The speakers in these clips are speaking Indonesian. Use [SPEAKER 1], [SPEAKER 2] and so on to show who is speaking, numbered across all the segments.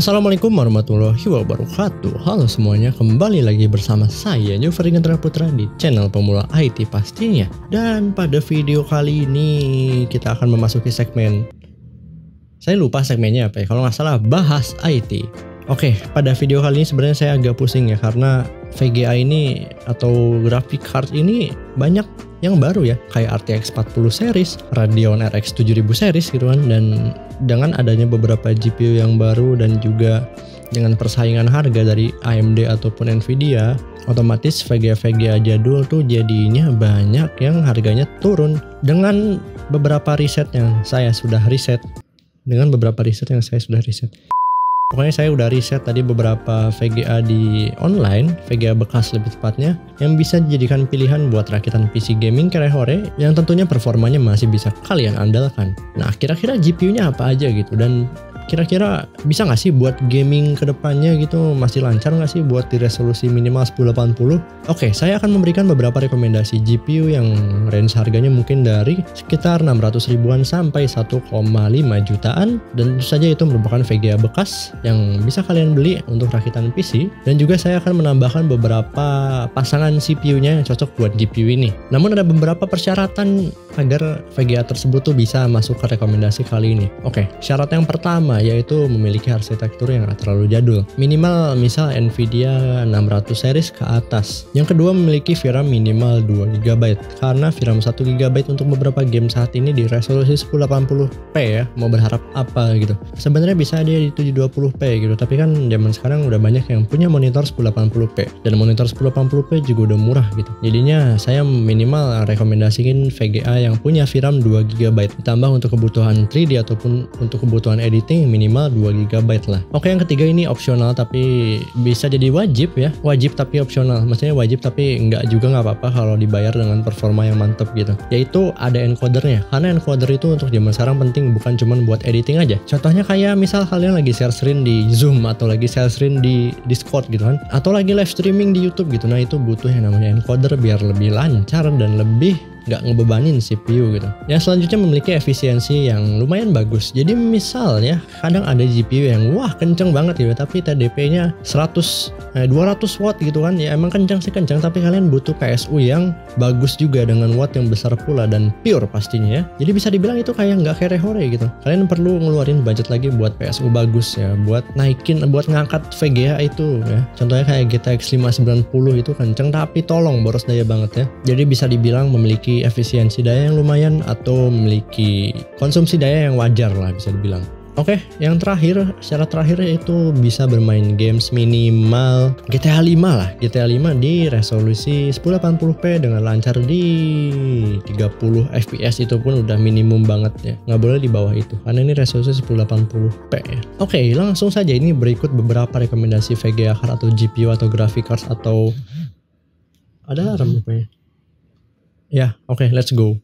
[SPEAKER 1] Assalamualaikum warahmatullahi wabarakatuh. Halo semuanya, kembali lagi bersama saya Nyover Gendra Putra di channel Pemula IT pastinya. Dan pada video kali ini kita akan memasuki segmen, saya lupa segmennya apa ya, kalau nggak salah bahas IT. Oke, pada video kali ini sebenarnya saya agak pusing ya, karena VGA ini atau graphic card ini banyak yang baru ya, kayak RTX 40 series, Radeon RX 7000 series gitu kan. Dan dengan adanya beberapa GPU yang baru dan juga dengan persaingan harga dari AMD ataupun Nvidia, otomatis VGA jadul tuh jadinya banyak yang harganya turun. Dengan beberapa riset yang saya sudah riset, pokoknya saya udah riset tadi beberapa VGA di online, VGA bekas lebih tepatnya, yang bisa dijadikan pilihan buat rakitan PC gaming kere-hore yang tentunya performanya masih bisa kalian andalkan. Nah, kira-kira GPU-nya apa aja gitu, dan kira-kira bisa nggak sih buat gaming kedepannya gitu, masih lancar nggak sih buat di resolusi minimal 1080? Oke, saya akan memberikan beberapa rekomendasi GPU yang range harganya mungkin dari sekitar 600 ribuan sampai 1,5 jutaan, dan tentu saja itu merupakan VGA bekas yang bisa kalian beli untuk rakitan PC. Dan juga saya akan menambahkan beberapa pasangan CPU-nya yang cocok buat GPU ini. Namun ada beberapa persyaratan agar VGA tersebut tuh bisa masuk ke rekomendasi kali ini. Oke, syarat yang pertama yaitu memiliki arsitektur yang gak terlalu jadul, minimal misal Nvidia 600 series ke atas. Yang kedua, memiliki VRAM minimal 2GB, karena VRAM 1GB untuk beberapa game saat ini di resolusi 1080p ya, mau berharap apa gitu. Sebenarnya bisa dia di 720p gitu, tapi kan zaman sekarang udah banyak yang punya monitor 1080p, dan monitor 1080p juga udah murah gitu. Jadinya saya minimal rekomendasiin VGA yang punya VRAM 2GB, ditambah untuk kebutuhan 3D ataupun untuk kebutuhan editing minimal 2GB lah. Oke, yang ketiga ini opsional tapi bisa jadi wajib ya, wajib tapi opsional, maksudnya wajib tapi nggak apa-apa kalau dibayar dengan performa yang mantep gitu, yaitu ada encodernya. Karena encoder itu untuk zaman sekarang penting, bukan cuma buat editing aja. Contohnya kayak misal kalian lagi share screen di Zoom atau lagi share screen di Discord gitu kan, atau lagi live streaming di YouTube gitu. Nah, itu butuh yang namanya encoder biar lebih lancar dan lebih nggak ngebebanin CPU gitu. Yang selanjutnya memiliki efisiensi yang lumayan bagus. Jadi misal ya, kadang ada GPU yang wah kenceng banget gitu, tapi TDP-nya 200 watt gitu kan. Ya emang kenceng sih kenceng, tapi kalian butuh PSU yang bagus juga dengan watt yang besar pula dan pure pastinya ya. Jadi bisa dibilang itu kayak nggak kere-hore gitu. Kalian perlu ngeluarin budget lagi buat PSU bagus ya, buat naikin, buat ngangkat VGA itu ya. Contohnya kayak GTX 590 itu kenceng tapi tolong boros daya banget ya. Jadi bisa dibilang memiliki efisiensi daya yang lumayan atau memiliki konsumsi daya yang wajar lah bisa dibilang. Oke, yang terakhir, syarat terakhir itu bisa bermain games minimal GTA 5 lah. GTA 5 di resolusi 1080p dengan lancar di 30 fps, itu pun udah minimum banget ya. Nggak boleh di bawah itu, karena ini resolusi 1080p ya. Oke, langsung saja ini berikut beberapa rekomendasi VGA card atau GPU atau graphic cards atau ada RAM rupanya. Ya, oke, let's go.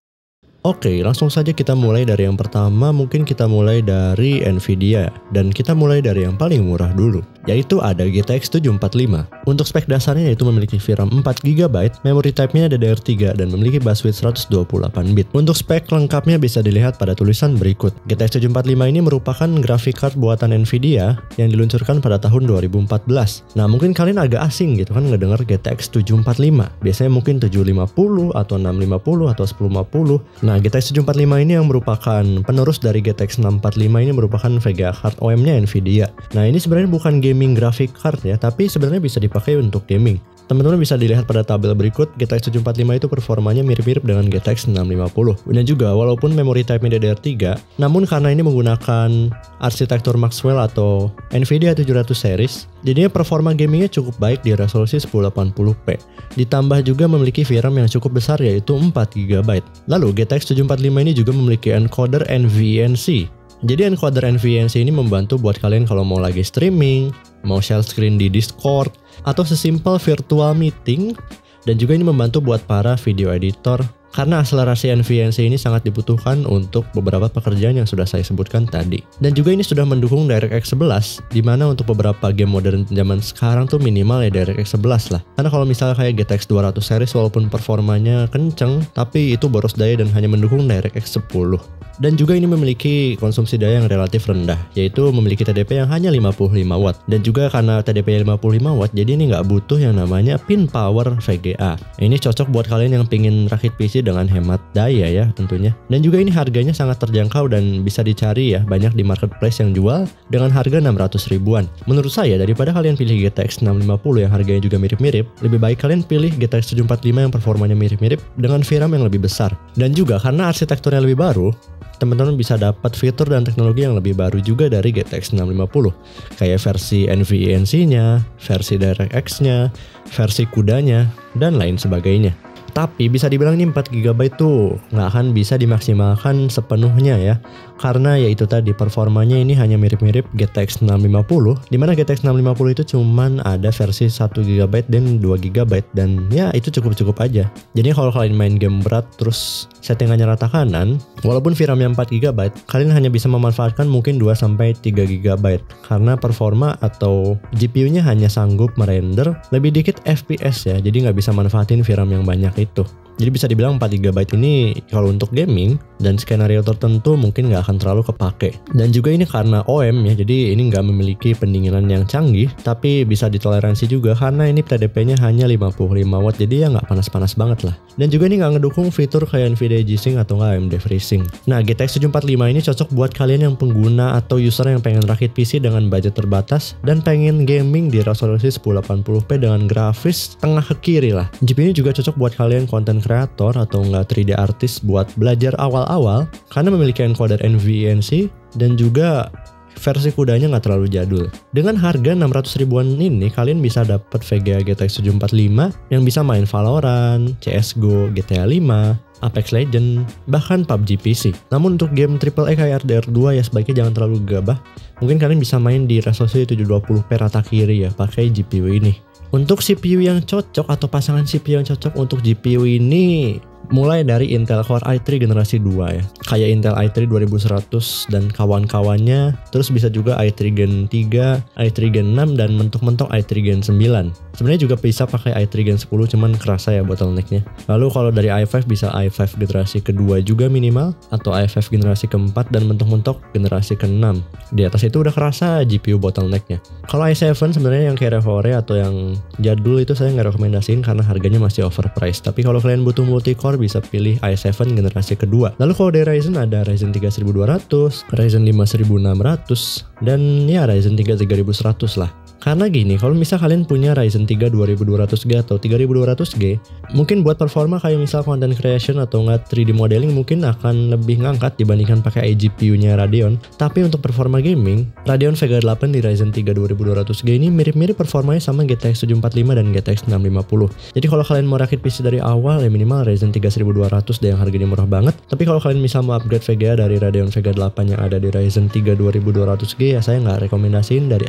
[SPEAKER 1] Oke, langsung saja kita mulai dari yang pertama. Mungkin kita mulai dari Nvidia, dan kita mulai dari yang paling murah dulu, yaitu ada GTX 745. Untuk spek dasarnya yaitu memiliki VRAM 4GB, memory type-nya DDR3, dan memiliki bus width 128 bit. Untuk spek lengkapnya bisa dilihat pada tulisan berikut. GTX 745 ini merupakan graphic card buatan Nvidia yang diluncurkan pada tahun 2014. Nah, mungkin kalian agak asing gitu kan ngedenger GTX 745. Biasanya mungkin 750 atau 650 atau 1050. Nah, GTX 745 ini yang merupakan penerus dari GTX 645 ini merupakan VGA card OEM-nya Nvidia. Nah, ini sebenarnya bukan gaming graphic card ya, tapi sebenarnya bisa dipakai untuk gaming. Teman-teman bisa dilihat pada tabel berikut, GTX 745 itu performanya mirip-mirip dengan GTX 650. Dan juga walaupun memory type-nya DDR3, namun karena ini menggunakan arsitektur Maxwell atau Nvidia 700 series, jadinya performa gamingnya cukup baik di resolusi 1080p. Ditambah juga memiliki VRAM yang cukup besar yaitu 4GB. Lalu GTX 745 ini juga memiliki encoder NVENC. Jadi encoder NVENC ini membantu buat kalian kalau mau lagi streaming, mau share screen di Discord, atau sesimpel virtual meeting. Dan juga ini membantu buat para video editor, karena akselerasi NVENC ini sangat dibutuhkan untuk beberapa pekerjaan yang sudah saya sebutkan tadi. Dan juga ini sudah mendukung DirectX 11, dimana untuk beberapa game modern zaman sekarang tuh minimal ya DirectX 11 lah. Karena kalau misalnya kayak GTX 200 series walaupun performanya kenceng, tapi itu boros daya dan hanya mendukung DirectX 10. Dan juga ini memiliki konsumsi daya yang relatif rendah, yaitu memiliki TDP yang hanya 55 watt. Dan juga karena TDP 55 watt, jadi ini nggak butuh yang namanya pin power VGA. Ini cocok buat kalian yang pingin rakit PC dengan hemat daya ya tentunya. Dan juga ini harganya sangat terjangkau dan bisa dicari ya banyak di marketplace yang jual dengan harga 600 ribuan. Menurut saya daripada kalian pilih GTX 650 yang harganya juga mirip-mirip, lebih baik kalian pilih GTX 745 yang performanya mirip-mirip dengan VRAM yang lebih besar. Dan juga karena arsitekturnya lebih baru, teman-teman bisa dapat fitur dan teknologi yang lebih baru juga dari GTX 650, kayak versi NVENC-nya, versi DirectX-nya, versi CUDA-nya, dan lain sebagainya. Tapi bisa dibilang ini 4GB tuh nggak akan bisa dimaksimalkan sepenuhnya ya, karena ya itu tadi performanya ini hanya mirip-mirip GTX 650, dimana GTX 650 itu cuman ada versi 1GB dan 2GB, dan ya itu cukup-cukup aja. Jadi kalau kalian main game berat terus settingannya rata kanan, walaupun VRAM-nya 4GB, kalian hanya bisa memanfaatkan mungkin 2-3GB karena performa atau GPU-nya hanya sanggup merender lebih dikit FPS ya, jadi nggak bisa manfaatin VRAM yang banyak itu. Jadi bisa dibilang 4GB ini kalau untuk gaming dan skenario tertentu mungkin nggak akan terlalu kepake. Dan juga ini karena OEM ya, jadi ini nggak memiliki pendinginan yang canggih, tapi bisa ditoleransi juga karena ini TDP-nya hanya 55 watt, jadi ya nggak panas-panas banget lah. Dan juga ini nggak ngedukung fitur kayak NVIDIA G-Sync atau nggak AMD FreeSync. Nah, GTX 745 ini cocok buat kalian yang pengguna atau user yang pengen rakit PC dengan budget terbatas dan pengen gaming di resolusi 1080p dengan grafis tengah ke kiri lah. GPU ini juga cocok buat kalian konten kreator atau nggak 3D artist buat belajar awal-awal karena memiliki encoder NVENC dan juga versi CUDA-nya nggak terlalu jadul. Dengan harga 600 ribuan ini kalian bisa dapat VGA GTX 745 yang bisa main Valorant, CSGO, GTA 5, Apex Legends, bahkan PUBG PC. Namun untuk game AAA kayak RDR2 ya sebaiknya jangan terlalu gegabah. Mungkin kalian bisa main di resolusi 720p rata kiri ya pakai GPU ini. Untuk CPU yang cocok atau pasangan CPU yang cocok untuk GPU ini mulai dari Intel Core i3 generasi 2 ya, kayak Intel i3 2100 dan kawan-kawannya, terus bisa juga i3 Gen 3, i3 Gen 6, dan mentok-mentok i3 Gen 9. Sebenarnya juga bisa pakai i3 Gen 10, cuman kerasa ya bottlenecknya. Lalu kalau dari i5 bisa i5 generasi kedua juga minimal, atau i5 generasi keempat, dan mentok-mentok generasi ke-6. Di atas itu udah kerasa GPU bottlenecknya. Kalau i7 sebenarnya yang kayak Revore atau yang jadul itu saya nggak rekomendasiin karena harganya masih overpriced. Tapi kalau kalian butuh multi-core bisa pilih i7 generasi kedua. Lalu kalau dari Ryzen ada Ryzen 3200, Ryzen 5600, dan ya Ryzen 3 3100 lah. Karena gini, kalau misal kalian punya Ryzen 3 2200G atau 3200G, mungkin buat performa kayak misal content creation atau nggak 3D modeling mungkin akan lebih ngangkat dibandingkan pakai iGPU-nya Radeon. Tapi untuk performa gaming, Radeon Vega 8 di Ryzen 3 2200G ini mirip-mirip performanya sama GTX 745 dan GTX 650. Jadi kalau kalian mau rakit PC dari awal ya minimal Ryzen 3 1200 deh yang harganya murah banget. Tapi kalau kalian misal mau upgrade VGA dari Radeon Vega 8 yang ada di Ryzen 3 2200G ya saya nggak rekomendasiin dari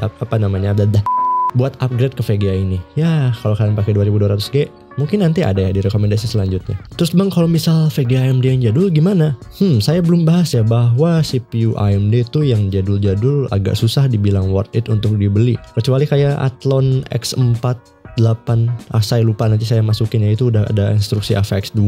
[SPEAKER 1] buat upgrade ke VGA ini. Ya, kalau kalian pakai 2200G, mungkin nanti ada ya di rekomendasi selanjutnya. Terus bang, kalau misal VGA AMD yang jadul gimana? Saya belum bahas ya bahwa CPU AMD tuh yang jadul-jadul agak susah dibilang worth it untuk dibeli. Kecuali kayak Athlon X48, saya lupa nanti saya masukin ya, itu udah ada instruksi AVX2.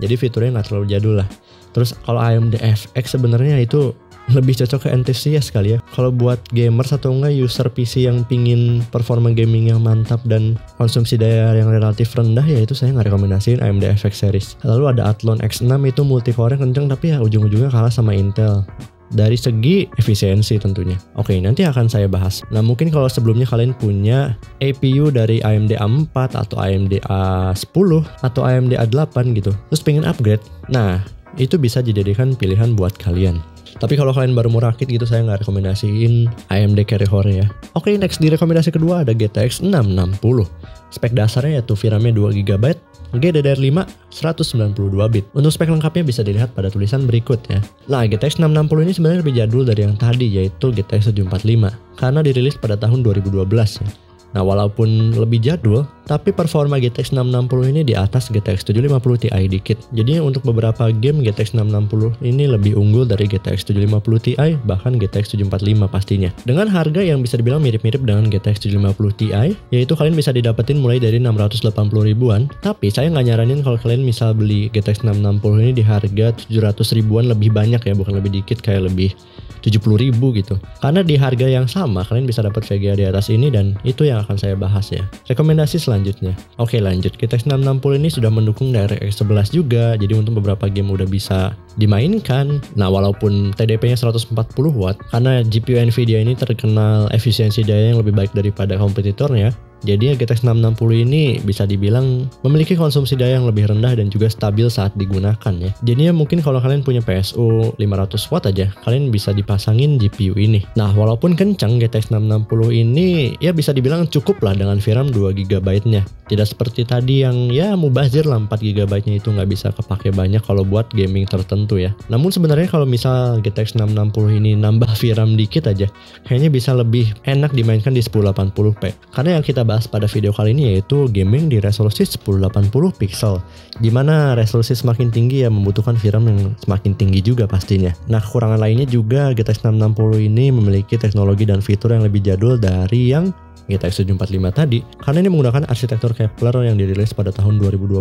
[SPEAKER 1] Jadi fiturnya nggak terlalu jadul lah. Terus kalau AMD FX sebenarnya itu lebih cocok ke enthusiast kali ya. Kalau buat gamers atau enggak user PC yang pingin performa gaming yang mantap dan konsumsi daya yang relatif rendah ya itu saya nggak rekomendasiin AMD FX series. Lalu ada Athlon X6 itu multi-core kenceng tapi ya ujung-ujungnya kalah sama Intel dari segi efisiensi tentunya. Oke, nanti akan saya bahas. Nah, mungkin kalau sebelumnya kalian punya APU dari AMD A4 atau AMD A10 atau AMD A8 gitu, terus pengen upgrade, nah itu bisa dijadikan pilihan buat kalian. Tapi kalau kalian baru mau rakit gitu saya nggak rekomendasiin AMD Carry-Hore ya. Oke, next di rekomendasi kedua ada GTX 660. Spek dasarnya yaitu VRAM-nya 2GB, GDDR5 192 bit. Untuk spek lengkapnya bisa dilihat pada tulisan berikut ya. Nah, GTX 660 ini sebenarnya lebih jadul dari yang tadi yaitu GTX 745 karena dirilis pada tahun 2012 ya. Nah, walaupun lebih jadul, tapi performa GTX 660 ini di atas GTX 750 Ti dikit. Jadi untuk beberapa game GTX 660 ini lebih unggul dari GTX 750 Ti, bahkan GTX 745 pastinya. Dengan harga yang bisa dibilang mirip-mirip dengan GTX 750 Ti, yaitu kalian bisa didapetin mulai dari 680 ribuan. Tapi saya nggak nyaranin kalau kalian misal beli GTX 660 ini di harga 700 ribuan lebih banyak ya, bukan lebih dikit kayak lebih 70 ribu gitu. Karena di harga yang sama kalian bisa dapat VGA di atas ini, dan itu yang akan saya bahas ya. Rekomendasi selanjutnya. Oke, lanjut. GTX 660 ini sudah mendukung DirectX 11 juga, jadi untuk beberapa game udah bisa dimainkan. Nah, walaupun TDP-nya 140 watt, karena GPU Nvidia ini terkenal efisiensi daya yang lebih baik daripada kompetitornya, jadi GTX 660 ini bisa dibilang memiliki konsumsi daya yang lebih rendah dan juga stabil saat digunakan ya. Jadinya mungkin kalau kalian punya PSU 500 watt aja, kalian bisa dipasangin GPU ini. Nah, walaupun kencang, GTX 660 ini ya bisa dibilang cukup lah dengan VRAM 2GB-nya. Tidak seperti tadi yang ya mubazir lah, 4GB-nya itu nggak bisa kepake banyak kalau buat gaming tertentu ya. Namun sebenarnya kalau misal GTX 660 ini nambah VRAM dikit aja, kayaknya bisa lebih enak dimainkan di 1080p. Karena yang kita bahas pada video kali ini yaitu gaming di resolusi 1080 pixel, dimana resolusi semakin tinggi ya membutuhkan VRAM yang semakin tinggi juga pastinya. Nah, kekurangan lainnya juga GTX 660 ini memiliki teknologi dan fitur yang lebih jadul dari yang GTX 745 tadi, karena ini menggunakan arsitektur Kepler yang dirilis pada tahun 2012,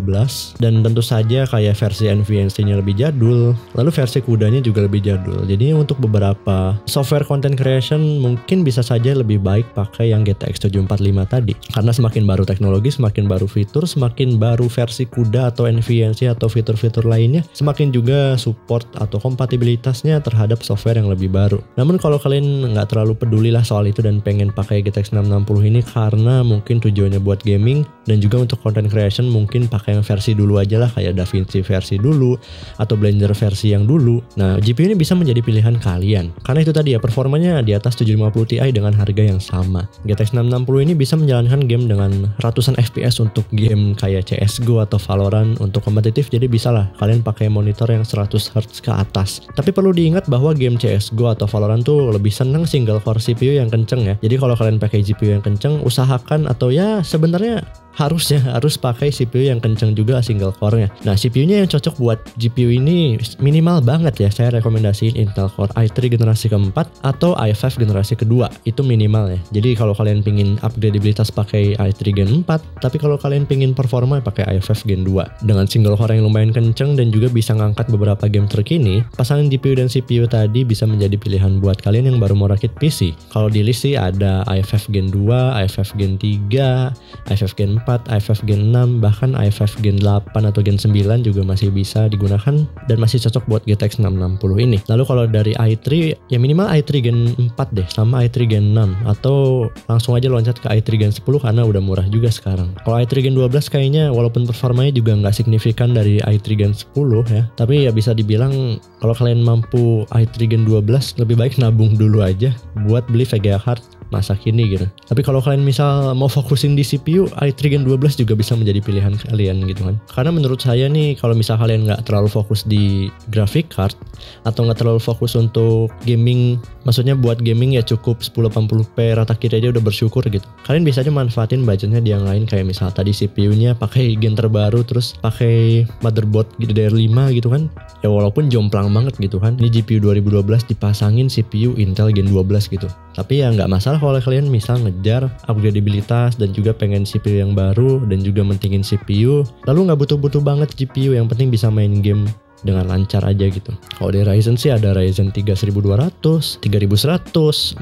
[SPEAKER 1] dan tentu saja kayak versi NVENC-nya lebih jadul, lalu versi CUDA-nya juga lebih jadul. Jadi untuk beberapa software content creation mungkin bisa saja lebih baik pakai yang GTX 745 tadi, karena semakin baru teknologi, semakin baru fitur, semakin baru versi CUDA atau NVENC atau fitur-fitur lainnya, semakin juga support atau kompatibilitasnya terhadap software yang lebih baru. Namun kalau kalian nggak terlalu peduli lah soal itu dan pengen pakai GTX 660 ini karena mungkin tujuannya buat gaming dan juga untuk content creation, mungkin pakai yang versi dulu aja lah, kayak DaVinci versi dulu atau Blender versi yang dulu. Nah, GPU ini bisa menjadi pilihan kalian karena itu tadi ya, performanya di atas 750 Ti dengan harga yang sama. GTX 660 ini bisa menjalankan game dengan ratusan FPS untuk game kayak CSGO atau Valorant. Untuk kompetitif jadi bisa lah kalian pakai monitor yang 100Hz ke atas. Tapi perlu diingat bahwa game CSGO atau Valorant tuh lebih seneng single core CPU yang kenceng ya. Jadi kalau kalian pakai GPU yang kenceng, usahakan atau ya sebenarnya harus pakai CPU yang kenceng juga single core-nya. Nah, CPU-nya yang cocok buat GPU ini minimal banget ya. Saya rekomendasiin Intel Core i3 generasi keempat atau i5 generasi kedua. Itu minimal ya. Jadi kalau kalian pingin upgradabilitas pakai i3 Gen 4, tapi kalau kalian pingin performa pakai i5 Gen 2. Dengan single core yang lumayan kenceng dan juga bisa ngangkat beberapa game terkini, pasangan GPU dan CPU tadi bisa menjadi pilihan buat kalian yang baru mau rakit PC. Kalau di list sih ada i5 Gen 2, i5 Gen 3, i5 Gen 4, i5 Gen 6, bahkan i5 Gen 8 atau Gen 9 juga masih bisa digunakan dan masih cocok buat GTX 660 ini. Lalu kalau dari i3, ya minimal i3 Gen 4 deh, sama i3 Gen 6, atau langsung aja loncat ke i3 Gen 10 karena udah murah juga sekarang. Kalau i3 Gen 12 kayaknya walaupun performanya juga nggak signifikan dari i3 Gen 10 ya, tapi ya bisa dibilang kalau kalian mampu i3 Gen 12 lebih baik nabung dulu aja buat beli VGA card masa kini gitu. Tapi kalau kalian misal mau fokusin di CPU, i3 Gen 12 juga bisa menjadi pilihan kalian gitu kan. Karena menurut saya nih, kalau misal kalian nggak terlalu fokus di graphic card atau nggak terlalu fokus untuk gaming, maksudnya buat gaming ya cukup 1080p rata kiri aja udah bersyukur gitu. Kalian bisa aja manfaatin budgetnya di yang lain, kayak misal tadi CPU-nya pakai gen terbaru, terus pakai motherboard DDR5 gitu kan. Ya walaupun jomplang banget gitu kan. Ini GPU 2012 dipasangin CPU Intel Gen 12 gitu. Tapi ya nggak masalah kalau kalian misal ngejar upgradabilitas dan juga pengen CPU yang baru dan juga mentingin CPU, lalu nggak butuh-butuh banget GPU, yang penting bisa main game dengan lancar aja gitu. Kalau di Ryzen sih ada Ryzen 3200, 3100, 4100,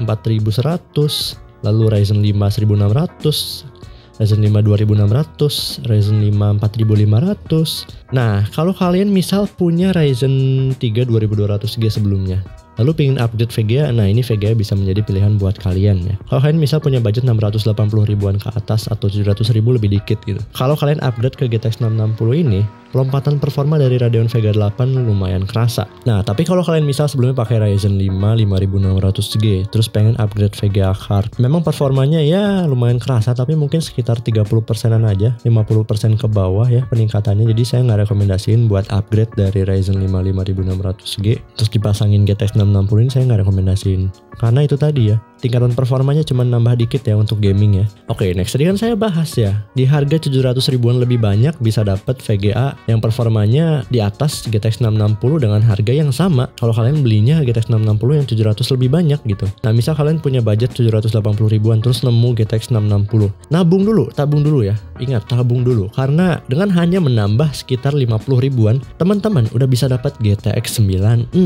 [SPEAKER 1] lalu Ryzen 5 1600, Ryzen 5 2600, Ryzen 5 4500. Nah, kalau kalian misal punya Ryzen 3 2200G sebelumnya, lalu pengen update VGA, nah ini VGA bisa menjadi pilihan buat kalian ya. Kalau kalian misal punya budget 680 ribuan ke atas atau 700 ribu lebih dikit gitu. Kalau kalian upgrade ke GTX 660 ini, lompatan performa dari Radeon Vega 8 lumayan kerasa. Nah, tapi kalau kalian misal sebelumnya pakai Ryzen 5 5600G, terus pengen upgrade VGA card, memang performanya ya lumayan kerasa, tapi mungkin sekitar 30%an aja, 50% ke bawah ya peningkatannya. Jadi saya nggak rekomendasiin buat upgrade dari Ryzen 5 5600G terus dipasangin GTX 660 ini, saya nggak rekomendasiin. Karena itu tadi ya, tingkatan performanya cuma nambah dikit ya untuk gaming ya. Oke, next tadi kan saya bahas ya, di harga 700 ribuan lebih banyak bisa dapat VGA yang performanya di atas GTX 660 dengan harga yang sama kalau kalian belinya GTX 660 yang 700 lebih banyak gitu. Nah, misal kalian punya budget 780 ribuan terus nemu GTX 660. Tabung dulu ya. Ingat, tabung dulu. Karena dengan hanya menambah sekitar 50 ribuan, teman-teman udah bisa dapat GTX 960.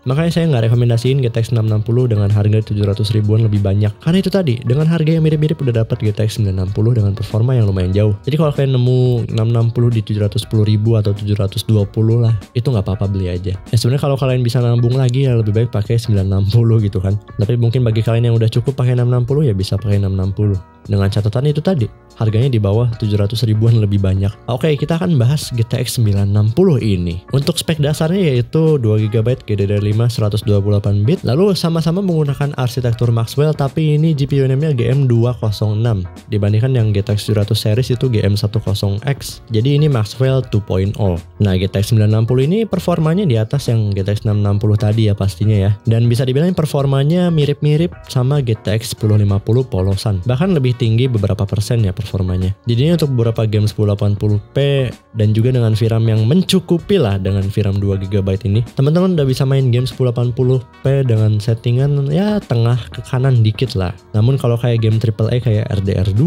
[SPEAKER 1] Makanya saya nggak rekomendasiin GTX 660 dengan harga 700 ribuan lebih banyak. Karena itu tadi, dengan harga yang mirip-mirip udah dapat GTX 960 dengan performa yang lumayan jauh. Jadi kalau kalian nemu 660 di 710 ribu atau 720 lah, itu nggak apa-apa, beli aja. Ya sebenarnya kalau kalian bisa nambung lagi ya lebih baik pakai 960 gitu kan. Tapi mungkin bagi kalian yang udah cukup pakai 660 ya bisa pakai 660. Dengan catatan itu tadi, harganya di bawah 700 ribuan lebih banyak. Oke, kita akan bahas GTX 960 ini. Untuk spek dasarnya yaitu 2GB GDDR5 128 bit, lalu sama-sama menggunakan arsitektur Maxwell, tapi ini GPU-nya GM206 dibandingkan yang GTX 700 series itu GM10X. Jadi ini Maxwell 2.0. Nah, GTX 960 ini performanya di atas yang GTX 660 tadi ya pastinya ya. Dan bisa dibilang performanya mirip-mirip sama GTX 1050 polosan. Bahkan lebih tinggi beberapa persen ya performanya. Jadi untuk beberapa game 1080p dan juga dengan VRAM yang mencukupi lah dengan VRAM 2GB ini, teman-teman udah bisa main game 1080p dengan settingan ya tengah ke kanan dikit lah. Namun kalau kayak game AAA kayak RDR2,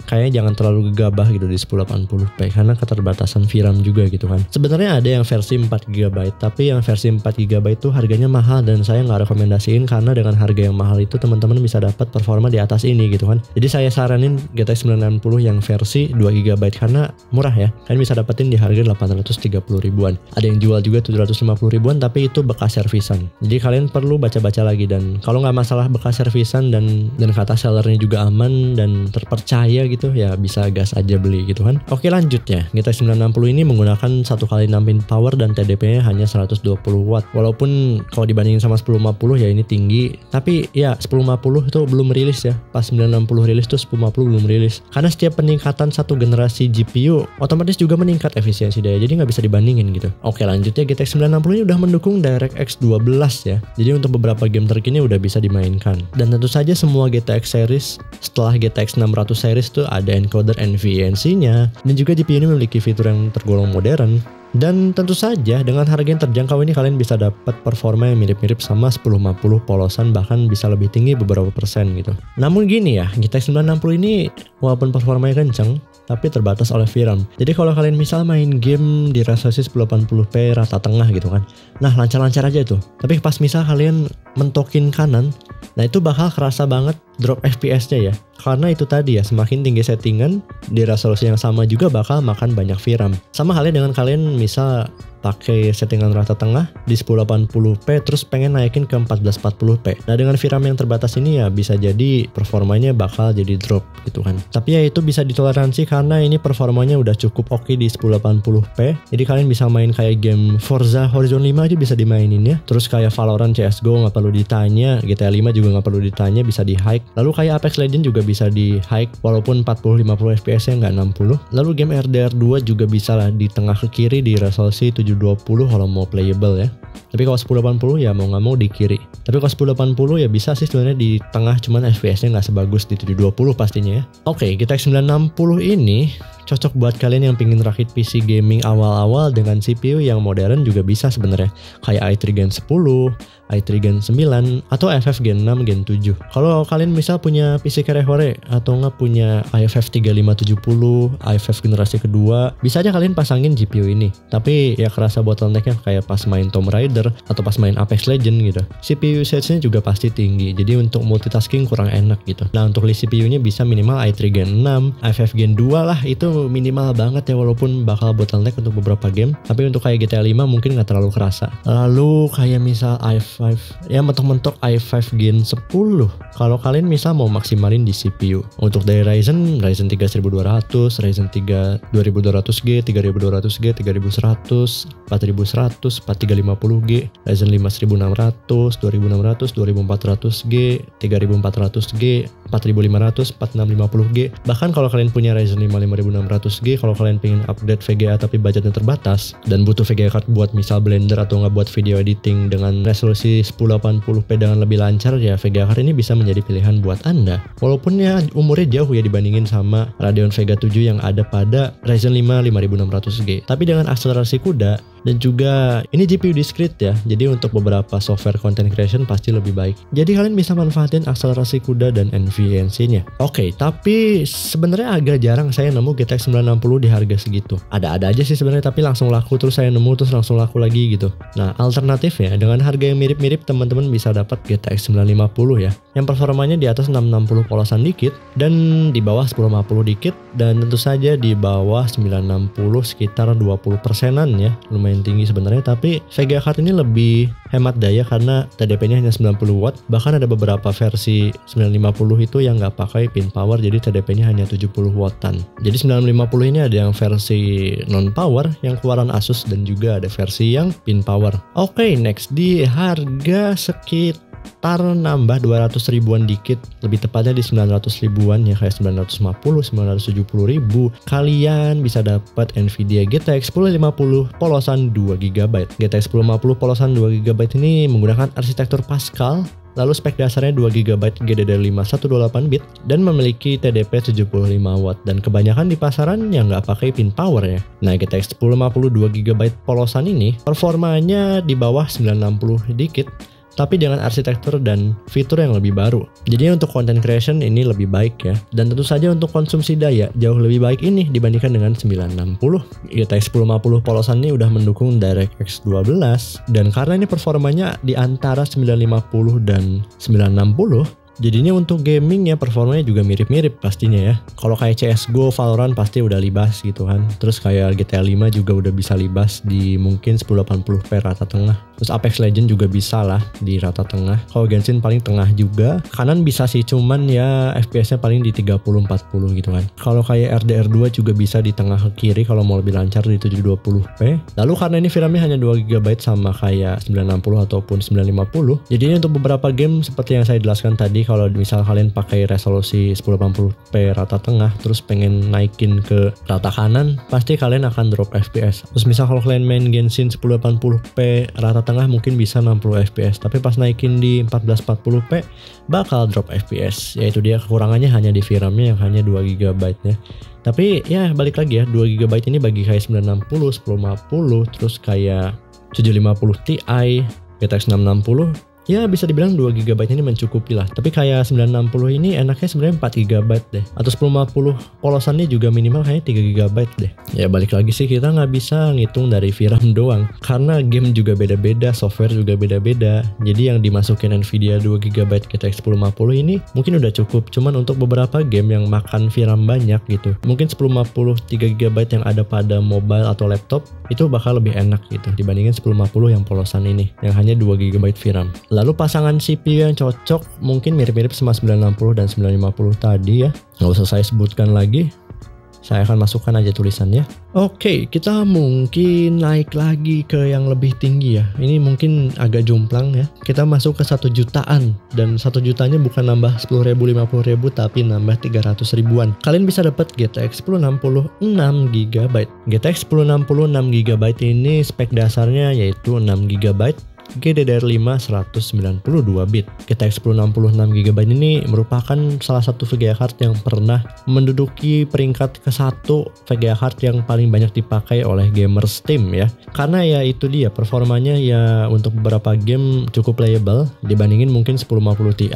[SPEAKER 1] kayaknya jangan terlalu gegabah gitu di 1080p karena keterbatasan VRAM juga gitu kan. Sebenarnya ada yang versi 4GB, tapi yang versi 4GB itu harganya mahal dan saya nggak rekomendasiin karena dengan harga yang mahal itu teman-teman bisa dapat performa di atas ini gitu kan. Jadi saya saranin GTX 960 yang versi 2GB karena murah ya. Kalian bisa dapetin di harga 830 ribuan. Ada yang jual juga 750 ribuan tapi itu bekas servisan. Jadi kalian perlu baca-baca lagi, dan kalau nggak masalah bekas servisan dan kata sellernya juga aman dan terpercaya gitu ya bisa gas aja beli gitu kan. Oke, lanjut ya. GTX 960 ini menggunakan 1 kali 6 pin power dan TDP-nya hanya 120 watt. Walaupun kalau dibandingin sama 1050 ya ini tinggi, tapi ya 1050 itu belum rilis ya. Pas 960 rilis tuh 1050 belum rilis. Karena setiap peningkatan satu generasi GPU otomatis juga meningkat efisiensi daya, jadi nggak bisa dibandingin gitu. Oke, lanjutnya GTX 960 ini udah mendukung DirectX 12 ya. Jadi untuk beberapa game terkini udah bisa dimainkan. Dan tentu saja semua GTX series setelah GTX 600 series tuh ada encoder NVENC-nya, dan juga GPU ini memiliki fitur yang tergolong modern. Dan tentu saja dengan harga yang terjangkau ini kalian bisa dapat performa yang mirip-mirip sama 1050 polosan, bahkan bisa lebih tinggi beberapa persen gitu. Namun gini ya, GTX 960 ini walaupun performanya kenceng tapi terbatas oleh VRAM. Jadi kalau kalian misal main game di resolusi 1080p rata tengah gitu kan, nah lancar-lancar aja tuh. Tapi pas misal kalian mentokin kanan, nah itu bakal kerasa banget drop FPS-nya ya. Karena itu tadi ya, semakin tinggi settingan di resolusi yang sama juga bakal makan banyak VRAM. Sama halnya dengan kalian misal pakai settingan rata tengah di 1080p terus pengen naikin ke 1440p. Nah dengan VRAM yang terbatas ini ya bisa jadi performanya bakal jadi drop gitu kan. Tapi ya itu bisa ditoleransi karena ini performanya udah cukup oke di 1080p. Jadi kalian bisa main kayak game Forza Horizon 5 aja bisa dimainin ya. Terus kayak Valorant, CSGO nggak perlu ditanya, GTA 5 juga nggak perlu ditanya, bisa di high. Lalu kayak Apex Legends juga bisa di high walaupun 40-50 fps nya nggak 60. Lalu game RDR2 juga bisa lah di tengah ke kiri di resolusi 720 kalau mau playable ya. Tapi kalau 1080 ya mau nggak mau di kiri. Tapi kalau 1080 ya bisa sih sebenarnya di tengah, cuman FPS-nya nggak sebagus di 720 pastinya ya. Oke, GTX 960 ini cocok buat kalian yang pingin rakit PC gaming awal-awal dengan CPU yang modern juga bisa sebenarnya. Kayak i3 Gen 10, i3 Gen 9, atau FF Gen 6, Gen 7. Kalau kalian misal punya PC Kerehore atau nggak punya IFF 3570, IFF generasi kedua, bisa aja kalian pasangin GPU ini. Tapi ya kerasa bottleneck-nya kayak pas main Tomb Raider atau pas main Apex Legends gitu. CPU usage-nya juga pasti tinggi, jadi untuk multitasking kurang enak gitu. Nah untuk list CPU-nya bisa minimal i3 Gen 6, IFF Gen 2 lah, itu minimal banget ya walaupun bakal bottleneck untuk beberapa game. Tapi untuk kayak GTA 5 mungkin nggak terlalu kerasa. Lalu kayak misal i5, ya mentok-mentok i5 Gen 10. Kalau kalian misal mau maksimalin di CPU, untuk dari Ryzen 3 1200, Ryzen 3 2200G, 3200G, 3100, 4100, 4350G, Ryzen 5 1600, 2600, 2400G, 3400G, 4500, 4650G. Bahkan kalau kalian punya Ryzen 5 5600 5600G kalau kalian pengen upgrade VGA tapi budgetnya terbatas dan butuh VGA card buat misal Blender atau nggak buat video editing dengan resolusi 1080p dengan lebih lancar, ya VGA card ini bisa menjadi pilihan buat Anda. Walaupun ya umurnya jauh ya dibandingin sama Radeon Vega 7 yang ada pada Ryzen 5 5600G. Tapi dengan akselerasi kuda dan juga ini GPU discrete ya, jadi untuk beberapa software content creation pasti lebih baik. Jadi kalian bisa manfaatin akselerasi kuda dan NVENC-nya. Oke, tapi sebenarnya agak jarang saya nemu GTX 960 di harga segitu. Ada-ada aja sih sebenarnya, tapi langsung laku terus saya nemu terus langsung laku lagi gitu. Nah, alternatifnya dengan harga yang mirip-mirip teman-teman bisa dapat GTX 950 ya, yang performanya di atas 660 polosan dikit dan di bawah 1050 dikit, dan tentu saja di bawah 960 sekitar 20%-an ya. Lumayan tinggi sebenarnya, tapi VGA card ini lebih hemat daya karena TDP-nya hanya 90 watt. Bahkan ada beberapa versi 950 itu yang nggak pakai pin power, jadi TDP-nya hanya 70 wattan. Jadi 950 ini ada yang versi non power yang keluaran Asus dan juga ada versi yang pin power. Oke, next di harga sekitar nambah 200 ribuan dikit, lebih tepatnya di 900 ribuan ya, kayak 950, 970 ribu. Kalian bisa dapat Nvidia GTX 1050 polosan 2GB. GTX 1050 polosan 2GB ini menggunakan arsitektur Pascal, lalu spek dasarnya 2GB GDDR5 128-bit dan memiliki TDP 75 watt, dan kebanyakan di pasaran yang nggak pakai pin power ya. Nah, GTX 1050 2GB polosan ini performanya di bawah 960 dikit, tapi dengan arsitektur dan fitur yang lebih baru. Jadi untuk content creation ini lebih baik ya. Dan tentu saja untuk konsumsi daya jauh lebih baik ini dibandingkan dengan 960. GTX 1050 polosan ini udah mendukung DirectX 12, dan karena ini performanya di antara 950 dan 960, jadinya untuk gaming ya performanya juga mirip-mirip pastinya ya. Kalau kayak CSGO, Valorant pasti udah libas gitu kan. Terus kayak GTA 5 juga udah bisa libas di mungkin 1080p rata tengah. Terus Apex Legends juga bisa lah di rata tengah. Kalau Genshin paling tengah juga. Kanan bisa sih, cuman ya FPS-nya paling di 30-40 gitu kan. Kalau kayak RDR2 juga bisa di tengah ke kiri kalau mau lebih lancar di 720p. Lalu karena ini VRAM-nya hanya 2GB sama kayak 960 ataupun 950, jadinya untuk beberapa game seperti yang saya jelaskan tadi, kalau misal kalian pakai resolusi 1080p rata tengah terus pengen naikin ke rata kanan, pasti kalian akan drop FPS. Terus misal kalau kalian main Genshin 1080p rata tengah mungkin bisa 60 FPS, tapi pas naikin di 1440p bakal drop FPS. Yaitu dia kekurangannya hanya di VRAM-nya yang hanya 2GB nya. Tapi ya balik lagi ya, 2GB ini bagi kayak 960, 1050, terus kayak 750 Ti, GTX 660, ya bisa dibilang 2GB ini mencukupi lah. Tapi kayak 960 ini enaknya sebenarnya 4GB deh. Atau 1050 polosannya juga minimal kayaknya 3GB deh. Ya balik lagi sih, kita nggak bisa ngitung dari VRAM doang, karena game juga beda-beda, software juga beda-beda. Jadi yang dimasukin Nvidia 2GB GTX 1050 ini mungkin udah cukup. Cuman untuk beberapa game yang makan VRAM banyak gitu, mungkin 1050 3GB yang ada pada mobile atau laptop itu bakal lebih enak gitu dibandingin 1050 yang polosan ini yang hanya 2GB VRAM. Lalu pasangan CPU yang cocok mungkin mirip-mirip sama 960 dan 950 tadi ya. Nggak usah saya sebutkan lagi. Saya akan masukkan aja tulisannya. Oke, kita mungkin naik lagi ke yang lebih tinggi ya. Ini mungkin agak jomplang ya. Kita masuk ke 1 jutaan. Dan 1 jutanya bukan nambah 10.000, 50.000, tapi nambah 300 ribuan. Kalian bisa dapat GTX 1060 6GB. GTX 1060 6GB ini spek dasarnya yaitu 6GB. GDDR5 192-bit. GTX 1060 6GB ini merupakan salah satu VGA card yang pernah menduduki peringkat ke-1 VGA card yang paling banyak dipakai oleh gamer Steam ya. Karena ya itu dia, performanya ya untuk beberapa game cukup playable dibandingin mungkin 1050 Ti.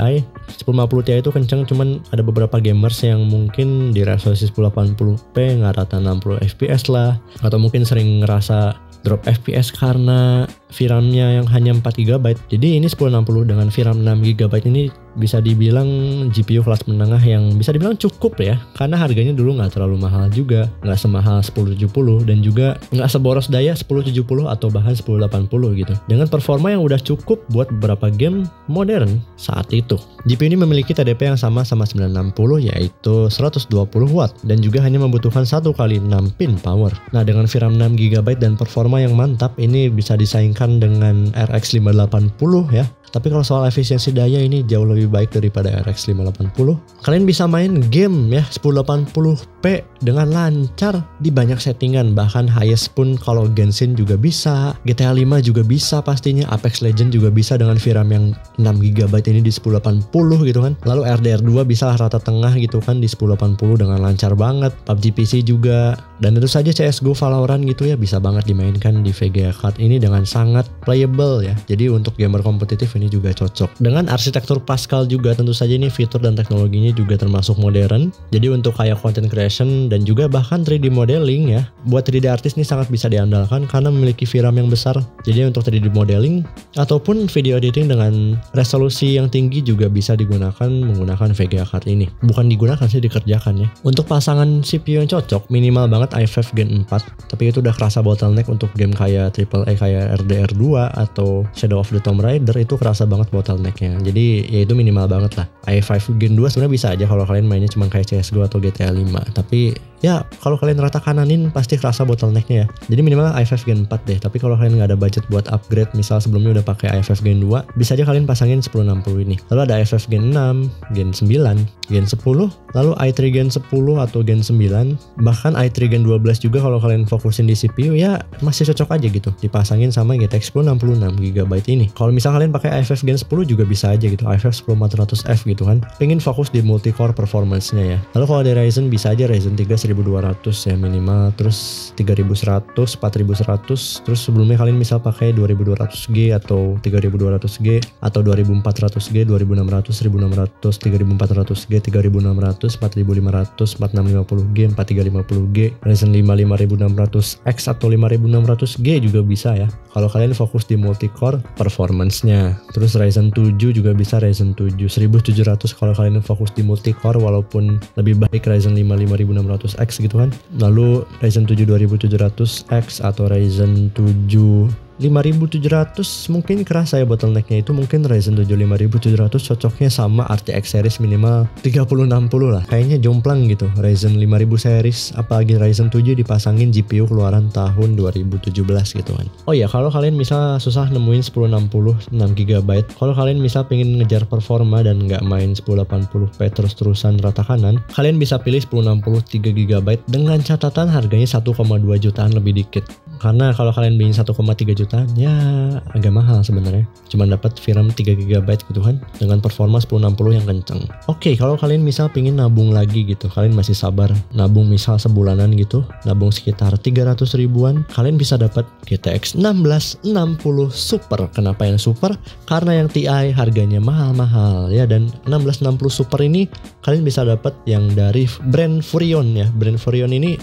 [SPEAKER 1] 1050 Ti itu kenceng, cuman ada beberapa gamers yang mungkin di resolusi 1080p nggak rata 60 FPS lah, atau mungkin sering ngerasa drop FPS karena VRAM-nya yang hanya 4GB. Jadi ini 1060 dengan VRAM 6GB ini bisa dibilang GPU kelas menengah yang bisa dibilang cukup ya, karena harganya dulu nggak terlalu mahal juga, nggak semahal 1070 dan juga nggak seboros daya 1070 atau bahkan 1080 gitu, dengan performa yang udah cukup buat beberapa game modern saat itu. GPU ini memiliki TDP yang sama 960 yaitu 120 watt dan juga hanya membutuhkan 1 kali 6 pin power. Nah, dengan VRAM 6GB dan performa yang mantap ini bisa disaingkan dengan RX 580 ya. Tapi kalau soal efisiensi daya ini jauh lebih baik daripada RX 580. Kalian bisa main game ya 1080p dengan lancar di banyak settingan, bahkan highest pun kalau Genshin juga bisa, GTA 5 juga bisa pastinya, Apex Legends juga bisa dengan VRAM yang 6GB ini di 1080 gitu kan. Lalu RDR2 bisa rata tengah gitu kan di 1080 dengan lancar banget. PUBG PC juga, dan tentu saja CSGO, Valorant gitu ya bisa banget dimainkan di VGA card ini dengan sangat playable ya. Jadi untuk gamer kompetitif ini juga cocok. Dengan arsitektur Pascal juga tentu saja ini fitur dan teknologinya juga termasuk modern. Jadi untuk kayak content creation dan juga bahkan 3D modeling ya, buat 3D artist ini sangat bisa diandalkan karena memiliki VRAM yang besar. Jadi untuk 3D modeling ataupun video editing dengan resolusi yang tinggi juga bisa digunakan menggunakan VGA card ini. Bukan digunakan sih, dikerjakan ya. Untuk pasangan CPU yang cocok, minimal banget i5 Gen 4, tapi itu udah kerasa bottleneck untuk game kayak AAA kayak RDR2 atau Shadow of the Tomb Raider, itu kerasa banget bottlenecknya. Jadi ya itu minimal banget lah. i5 Gen 2 sebenarnya bisa aja kalau kalian mainnya cuma kayak CSGO atau GTA 5, tapi ya kalau kalian rata kananin pasti kerasa bottlenecknya ya. Jadi minimal i5 Gen 4 deh. Tapi kalau kalian nggak ada budget buat upgrade, misal sebelumnya udah pakai i5 Gen 2, bisa aja kalian pasangin 1060 ini. Lalu ada i5 Gen 6, Gen 9, Gen 10, lalu i3 Gen 10 atau Gen 9, bahkan i3 Gen 12 juga kalau kalian fokusin di CPU ya masih cocok aja gitu dipasangin sama GTX 1066GB ini. Kalau misal kalian pakai i5 Gen 10 juga bisa aja gitu, i5 10400F gitu kan, pengen fokus di multi-core performance-nya ya. Lalu kalau ada Ryzen bisa aja Ryzen 3 1200 ya minimal, terus 3100, 4100, terus sebelumnya kalian misal pakai 2200G atau 3200G atau 2400G, 2600, 1600, 3400G, 3600, 4500, 4650G, 4350G, Ryzen 5 5600X atau 5600G juga bisa ya. Kalau kalian fokus di multi-core performance-nya. Terus Ryzen 7 juga bisa, Ryzen 7 1700 kalau kalian fokus di multi-core, walaupun lebih baik Ryzen 5 5600X gitu kan. Lalu Ryzen 7 2700X atau Ryzen 7 5700 mungkin kerasa ya bottlenecknya itu. Mungkin Ryzen 7 5700 cocoknya sama RTX series minimal 3060 lah. Kayaknya jomplang gitu Ryzen 5000 series, apalagi Ryzen 7 dipasangin GPU keluaran tahun 2017 gitu kan. Oh ya, kalau kalian misal susah nemuin 1060 6GB, kalau kalian misal pengen ngejar performa dan nggak main 1080p terus-terusan rata kanan, kalian bisa pilih 1060 3GB dengan catatan harganya 1,2 jutaan lebih dikit. Karena kalau kalian beli 1,3 jutaan ya agak mahal sebenarnya. Cuma dapat VRAM 3GB gitu kan dengan performa 1060 yang kenceng. Oke, kalau kalian misal pengen nabung lagi gitu, kalian masih sabar nabung misal sebulanan gitu, nabung sekitar 300 ribuan, kalian bisa dapat GTX 1660 Super. Kenapa yang Super? Karena yang TI harganya mahal-mahal ya, dan 1660 Super ini kalian bisa dapat yang dari brand Furion ya. Brand Furion ini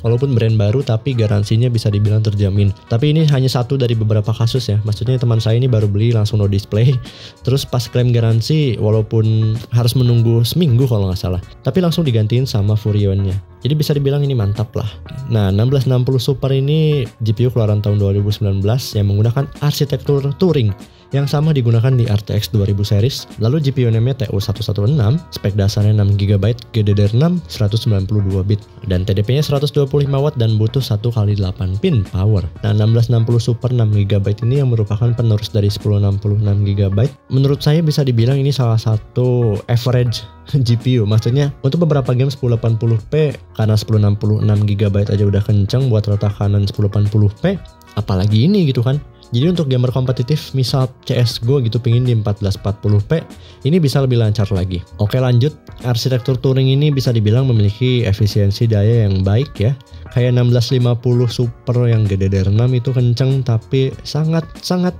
[SPEAKER 1] walaupun brand baru tapi garansinya bisa dibilang terjamin. Tapi ini hanya satu dari beberapa kasus ya. Maksudnya teman saya ini baru beli langsung no display. Terus pas klaim garansi walaupun harus menunggu seminggu kalau nggak salah, tapi langsung digantiin sama Furionnya. Jadi bisa dibilang ini mantap lah. Nah, 1660 Super ini GPU keluaran tahun 2019 yang menggunakan arsitektur Turing yang sama digunakan di RTX 2000 series. Lalu GPU NAND-nya TU116, spek dasarnya 6GB, GDDR6 192 bit, dan TDP-nya 125 watt dan butuh 1x8 pin power. Nah, 1660 Super 6GB ini yang merupakan penerus dari 1060 6GB. Menurut saya bisa dibilang ini salah satu average GPU. Maksudnya untuk beberapa game 1080p, karena 1060 6GB aja udah kenceng buat rata kanan 1080p, apalagi ini gitu kan. Jadi untuk gamer kompetitif misal CSGO gitu pingin di 1440p, ini bisa lebih lancar lagi. Oke, lanjut. Arsitektur Turing ini bisa dibilang memiliki efisiensi daya yang baik ya. Kayak 1650 Super yang GDDR6 itu kenceng tapi sangat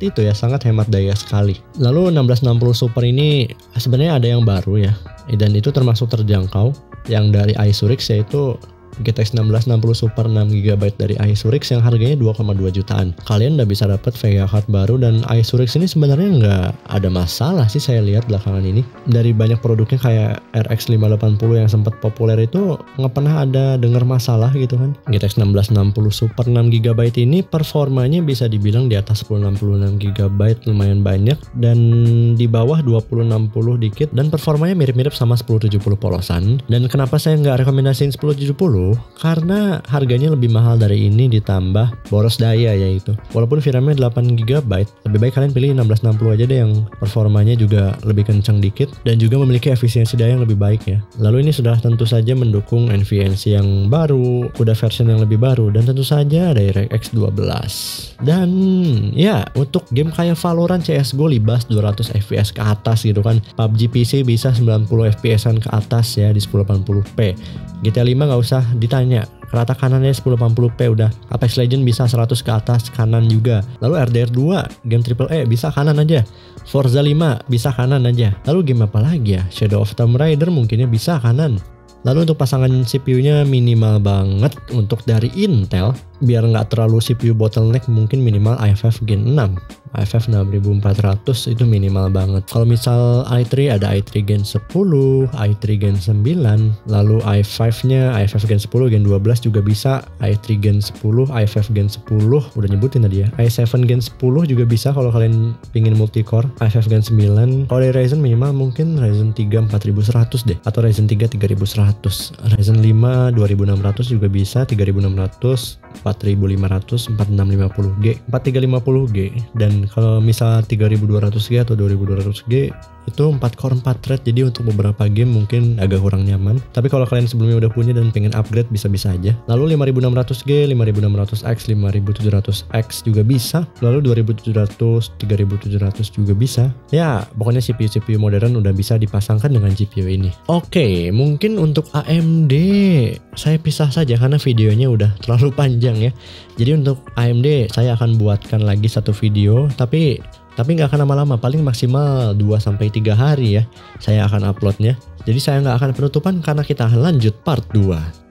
[SPEAKER 1] itu ya, sangat hemat daya sekali. Lalu 1660 Super ini sebenarnya ada yang baru ya, dan itu termasuk terjangkau yang dari Isurix, yaitu GTX 1660 Super 6GB dari Isurix yang harganya 2,2 jutaan. Kalian udah bisa dapat VGA card baru, dan Isurix ini sebenarnya nggak ada masalah sih saya lihat belakangan ini. Dari banyak produknya kayak RX 580 yang sempat populer itu nggak pernah ada dengar masalah gitu kan. GTX 1660 Super 6GB ini performanya bisa dibilang di atas 1066GB lumayan banyak, dan di bawah 2060 dikit, dan performanya mirip-mirip sama 1070 polosan. Dan kenapa saya nggak rekomendasiin 1070? karena harganya lebih mahal dari ini ditambah boros daya yaitu. Walaupun VRAM-nya 8GB, lebih baik kalian pilih 1660 aja deh yang performanya juga lebih kencang dikit dan juga memiliki efisiensi daya yang lebih baik ya. Lalu ini sudah tentu saja mendukung NVENC yang baru, CUDA version yang lebih baru, dan tentu saja ada DirectX 12. Dan ya untuk game kayak Valorant, CSGO libas 200 FPS ke atas gitu kan. PUBG PC bisa 90 FPS-an ke atas ya di 1080p. GTA 5 nggak usah ditanya, rata kanannya 1080p udah. Apex Legends bisa 100 ke atas kanan juga. Lalu RDR 2 game AAA bisa kanan aja. Forza 5 bisa kanan aja. Lalu game apa lagi ya? Shadow of Tomb Raider mungkinnya bisa kanan. Lalu untuk pasangan CPU-nya minimal banget untuk dari Intel, biar nggak terlalu CPU bottleneck mungkin minimal i5 Gen 6. i5 6400 itu minimal banget. Kalau misal i3 ada i3 Gen 10, i3 Gen 9, lalu i5-nya i5 Gen 10, Gen 12 juga bisa, i3 Gen 10, i5 Gen 10, udah nyebutin tadi ya. i7 Gen 10 juga bisa kalau kalian pingin multi-core, i5 Gen 9. Kalau dari Ryzen minimal mungkin Ryzen 3 4100 deh, atau Ryzen 3 3100. Ryzen 5 2600 juga bisa, 3600, 4500, 4650G, 4350G. Dan kalau misal 3200G atau 2200G itu 4 core 4 thread, jadi untuk beberapa game mungkin agak kurang nyaman. Tapi kalau kalian sebelumnya udah punya dan pengen upgrade bisa-bisa aja. Lalu 5600G, 5600X, 5700X juga bisa. Lalu 2700, 3700 juga bisa. Ya, pokoknya CPU-CPU modern udah bisa dipasangkan dengan GPU ini. Oke, mungkin untuk AMD saya pisah saja karena videonya udah terlalu panjang ya. Jadi untuk AMD saya akan buatkan lagi satu video, tapi nggak akan lama-lama, paling maksimal 2-3 hari ya saya akan uploadnya. Jadi saya nggak akan penutupan karena kita akan lanjut part 2.